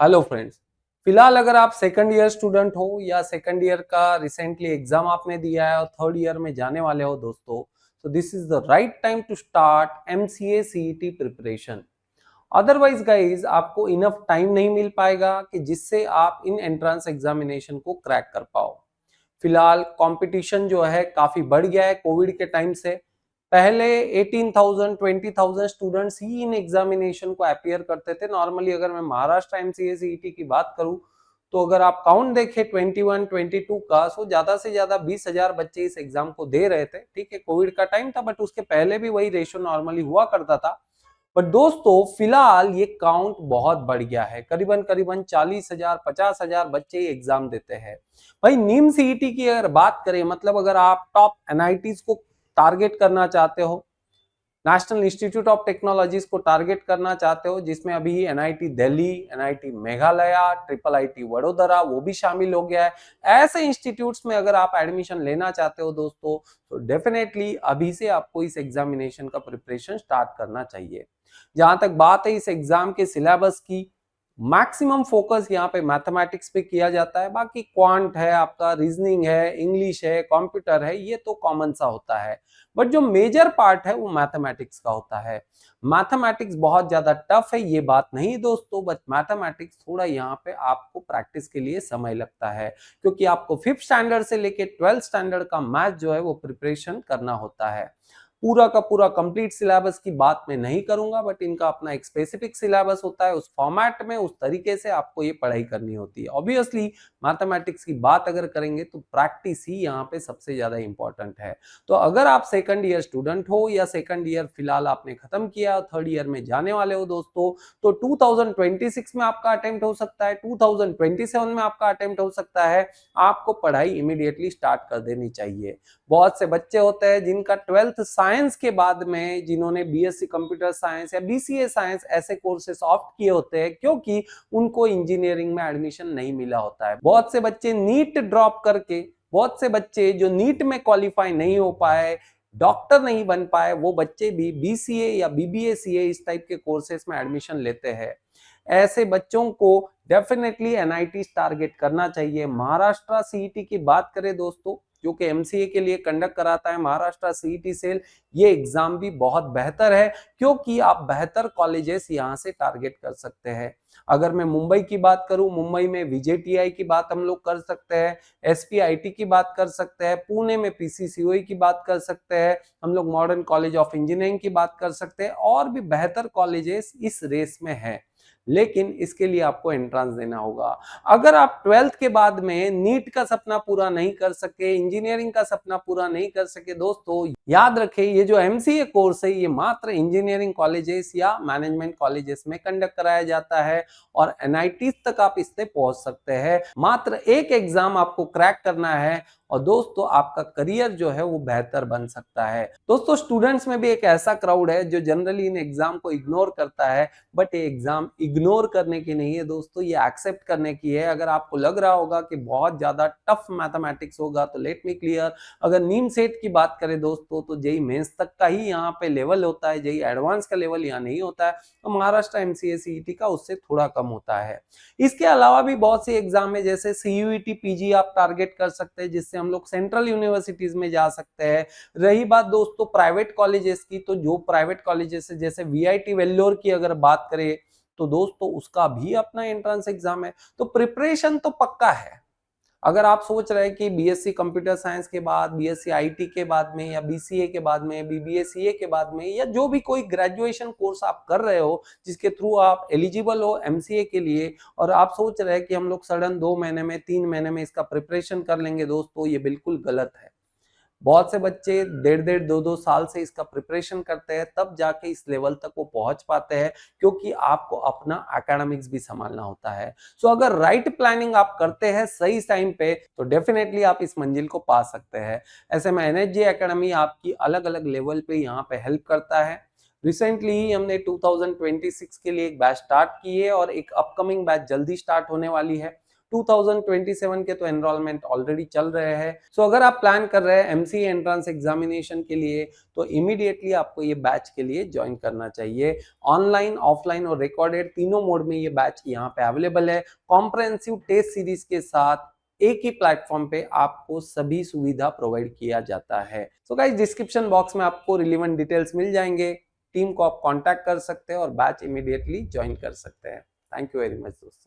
Hello friends. फिलहाल अगर आप सेकंड ईयर स्टूडेंट हो या सेकंड ईयर का रिसेंटली एग्जाम आपने दिया है और थर्ड ईयर में जाने वाले हो दोस्तों, तो this is the right time to start MCA CET preparation. Otherwise guys आपको इनफ टाइम नहीं मिल पाएगा कि जिससे आप इन एंट्रेंस एग्जामिनेशन को क्रैक कर पाओ। फिलहाल कंपटीशन जो है काफी बढ़ गया है कोविड के टाइम से। पहले 18,000 20,000 स्टूडेंट्स ही इन एग्जामिनेशन को अपियर करते थे। नॉर्मली अगर मैं महाराष्ट्र एमसीए सीईटी की बात करूं तो अगर आप काउंट देखें 21 22 का, सो ज्यादा से ज्यादा 20,000 बच्चे इस एग्जाम को दे रहे थे। ठीक है, कोविड का टाइम था, बट उसके पहले भी वही रेशियो नॉर्मली हुआ करता था। बट दोस्तों फिलहाल ये काउंट बहुत बढ़ गया है, करीबन करीबन 40,000 50,000 बच्चे एग्जाम देते हैं। भाई नीम सीईटी की अगर बात करें, मतलब अगर आप टॉप एनआईटीज को टारगेट करना चाहते हो, नेशनल इंस्टीट्यूट ऑफ टेक्नोलॉजीज को टारगेट करना चाहते हो, जिसमें अभी NIT Delhi, NIT Meghalaya, triple IT Vadodara वो भी शामिल हो गया है। ऐसे इंस्टीट्यूट्स में अगर आप एडमिशन लेना चाहते हो दोस्तों, तो डेफिनेटली अभी से आपको इस एग्जामिनेशन का प्रिपरेशन स्टार्ट करना चाहिए। जहां तक बात है इस एग्जाम के सिलेबस की, मैक्सिमम फोकस यहाँ पे मैथमेटिक्स पे किया जाता है। बाकी क्वांट है, आपका रीजनिंग है, इंग्लिश है, कंप्यूटर है, ये तो कॉमन सा होता है। बट जो मेजर पार्ट है वो मैथमेटिक्स का होता है। मैथमेटिक्स बहुत ज्यादा टफ है, ये बात नहीं दोस्तों, बट मैथमेटिक्स थोड़ा यहाँ पे आपको प्रैक्टिस के लिए समय लगता है, क्योंकि आपको 5th स्टैंडर्ड से लेके 12th स्टैंडर्ड का मैथ जो है वो प्रिपरेशन करना होता है। पूरा का पूरा कंप्लीट सिलेबस की बात मैं नहीं करूंगा, बट इनका अपना एक स्पेसिफिक सिलेबस होता है। उस फॉर्मेट में उस तरीके से आपको ये पढ़ाई करनी होती है। ऑब्वियसली मैथमेटिक्स की बात अगर करेंगे तो प्रैक्टिस ही यहाँ पे सबसे ज्यादा इंपॉर्टेंट है। तो अगर आप सेकंड ईयर स्टूडेंट हो या सेकंड ईयर फिलहाल आपने खत्म किया और थर्ड ईयर में जाने वाले हो दोस्तों, तो 2026 में आपका अटेम्प्ट हो सकता है, 2027 में आपका अटेम्प्ट हो सकता है। आपको पढ़ाई इमीडिएटली स्टार्ट कर देनी चाहिए। बहुत से बच्चे होते हैं जिनका 12th साइंस के बाद में, जिन्होंने बीएससी कंप्यूटर साइंस या बीसीए साइंस ऐसे कोर्सेस ऑप्ट किए होते हैं, क्योंकि उनको इंजीनियरिंग में एडमिशन नहीं मिला होता है। बहुत से बच्चे नीट ड्रॉप करके, बहुत से बच्चे जो नीट में क्वालिफाई नहीं हो पाए, डॉक्टर नहीं बन पाए, वो बच्चे भी बीसीए या बीबीए सीए इस टाइप के कोर्सेस में एडमिशन लेते हैं। ऐसे बच्चों को डेफिनेटली एनआईटी टारगेट करना चाहिए। महाराष्ट्र सीईटी की बात करें दोस्तों, जो कि एमसीए के लिए कंडक्ट कराता है महाराष्ट्र सीईटी सेल, ये एग्जाम भी बहुत बेहतर है, क्योंकि आप बेहतर कॉलेजेस यहां से टारगेट कर सकते हैं। अगर मैं मुंबई की बात करूं, मुंबई में विजेटीआई की बात हम लोग कर सकते हैं, एसपीआईटी की बात कर सकते हैं, पुणे में पीसीसीओई की बात कर सकते हैं, हम लोग मॉडर्न कॉलेज ऑफ इंजीनियरिंग की बात कर सकते हैं, और भी बेहतर कॉलेजेस इस रेस में हैं। लेकिन इसके लिए आपको एंट्रेंस देना होगा। अगर आप 12th के बाद में नीट का सपना पूरा नहीं कर सके, इंजीनियरिंग का सपना पूरा नहीं कर सके दोस्तों, याद रखें ये जो एमसीए कोर्स है ये मात्र इंजीनियरिंग कॉलेजेस या मैनेजमेंट कॉलेजेस में कंडक्ट कराया जाता है, और एनआईटी तक आप इससे पहुंच सकते हैं। मात्र एक एग्जाम आपको क्रैक करना है और दोस्तों आपका करियर जो है वो बेहतर बन सकता है। दोस्तों स्टूडेंट्स में भी एक ऐसा क्राउड है जो जनरली इन एग्जाम को इग्नोर करता है, बट ये एग्जाम इग्नोर करने की नहीं है दोस्तों, ये एक्सेप्ट करने की है। अगर आपको लग रहा होगा कि बहुत ज्यादा टफ मैथमेटिक्स होगा तो लेट मी क्लियर, अगर नीम सेट की बात करें दोस्तों, तो जेई मेंस तक का ही यहाँ पे लेवल होता है, जेई एडवांस का लेवल यहाँ नहीं होता है। तो महाराष्ट्र एमसीए सीईटी का उससे थोड़ा कम होता है। इसके अलावा भी बहुत सी एग्जाम है, जैसे सीयूईटी पीजी आप टारगेट कर सकते हैं, जिससे हम लोग सेंट्रल यूनिवर्सिटीज में जा सकते हैं। रही बात दोस्तों प्राइवेट कॉलेजेस की, तो जो प्राइवेट कॉलेजेस है जैसे वीआईटी वेल्लोर की अगर बात करें, तो दोस्तों उसका भी अपना एंट्रेंस एग्जाम है। तो प्रिपरेशन तो पक्का है। अगर आप सोच रहे हैं कि बीएससी कंप्यूटर साइंस के बाद, बीएससी आईटी के बाद में, या बीसीए के बाद में, बीबीए सीए के बाद में, या जो भी कोई ग्रेजुएशन कोर्स आप कर रहे हो जिसके थ्रू आप एलिजिबल हो एमसीए के लिए, और आप सोच रहे हैं कि हम लोग सडन 2 महीने में 3 महीने में इसका प्रिपरेशन कर लेंगे दोस्तों, ये बिल्कुल गलत है। बहुत से बच्चे 1.5 2 साल से इसका प्रिपरेशन करते हैं, तब जाके इस लेवल तक वो पहुंच पाते हैं, क्योंकि आपको अपना एकेडमिक्स भी संभालना होता है। सो अगर राइट प्लानिंग आप करते हैं सही टाइम पे, तो डेफिनेटली आप इस मंजिल को पा सकते हैं। ऐसे में एनएचजे एकेडमी आपकी अलग अलग लेवल पे यहाँ पे हेल्प करता है। रिसेंटली ही हमने 2026 के लिए एक बैच स्टार्ट की है, और एक अपकमिंग बैच जल्दी स्टार्ट होने वाली है। 2027 के तो एनरोलमेंट ऑलरेडी चल रहे हैं। सो अगर आप प्लान कर रहे हैं एमसीए एंट्रेंस एग्जामिनेशन के लिए तो इमीडिएटली आपको ये बैच के लिए ज्वाइन करना चाहिए। ऑनलाइन, ऑफलाइन और रिकॉर्डेड तीनों मोड में ये बैच यहाँ पे अवेलेबल है। कॉम्प्रिहेंसिव टेस्ट सीरीज के साथ एक ही प्लेटफॉर्म पे आपको सभी सुविधा प्रोवाइड किया जाता है। सो गाइस, डिस्क्रिप्शन बॉक्स में आपको रिलेवेंट डिटेल्स मिल जाएंगे। टीम को आप कांटेक्ट कर सकते हैं और बैच इमीडिएटली ज्वाइन कर सकते हैं। थैंक यू वेरी मच दोस्तों।